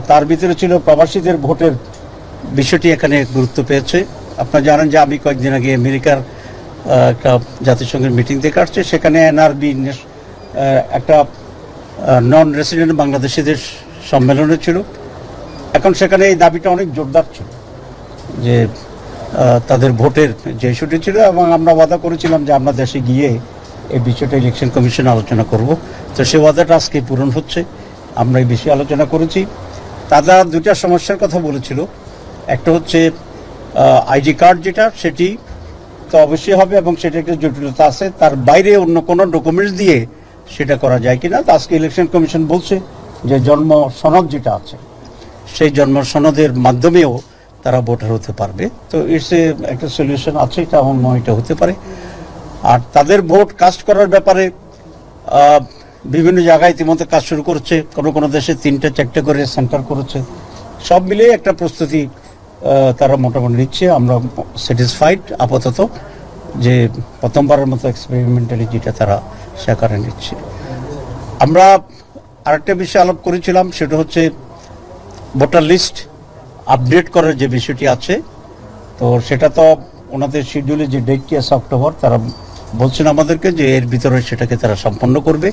তার ভিতরে ছিল প্রবাসীদের ভোটের বিষয়টি এখানে গুরুত্ব পেয়েছে। আপনারা জানেন যে আমি কয়েকদিন আগে আমেরিকার একটা জাতিসংঘের মিটিং থেকে আসছে, সেখানে এনআরবি একটা নন রেসিডেন্ট বাংলাদেশিদের সম্মেলনে ছিল। এখন সেখানে এই দাবিটা অনেক জোরদার ছিল যে তাদের ভোটের যে ইস্যুটি ছিল, এবং আমরা ওয়াদা করেছিলাম যে আমরা দেশে গিয়ে এই বিষয়টা ইলেকশন কমিশনে আলোচনা করব। তো সেই ওয়াদাটা আজকে পূরণ হচ্ছে। আমরা এই বিষয়ে আলোচনা করেছি। তারা দুটা সমস্যার কথা বলেছিল। একটা হচ্ছে আইডি কার্ড, যেটা সেটি তো অবশ্যই হবে এবং সেটা একটা জটিলতা আছে, তার বাইরে অন্য কোনো ডকুমেন্টস দিয়ে সেটা করা যায় কিনা। তো আজকে ইলেকশন কমিশন বলছে যে জন্ম সনদ যেটা আছে সেই জন্ম সনদের মাধ্যমেও তারা ভোটার হতে পারবে। তো একটা সলিউশন আছে, এটা আমার মনে হয় এটা হতে পারে। আর তাদের ভোট কাস্ট করার ব্যাপারে বিভিন্ন জায়গায় ইতিমধ্যে কাজ শুরু করছে। কোনো দেশে 3টে 4টে করে সেন্টার করেছে। সব মিলিয়ে একটা প্রস্তুতি তারা মোটামুটি নিচ্ছে। আমরা স্যাটিসফাইড আপাতত যে প্রথমবারের মতো এক্সপেরিমেন্টালি যেটা তারা সেখানে নিচ্ছে। আমরা আরেকটা বিষয় আলাপ করেছিলাম, সেটা হচ্ছে ভোটার লিস্ট আপডেট করার যে বিষয়টি আছে। তো সেটা তো ওনাদের শিডিউলে যে ডেটটি আছে অক্টোবর, তারা বলছেন আমাদেরকে যে এর ভিতরে সেটাকে তারা সম্পন্ন করবে।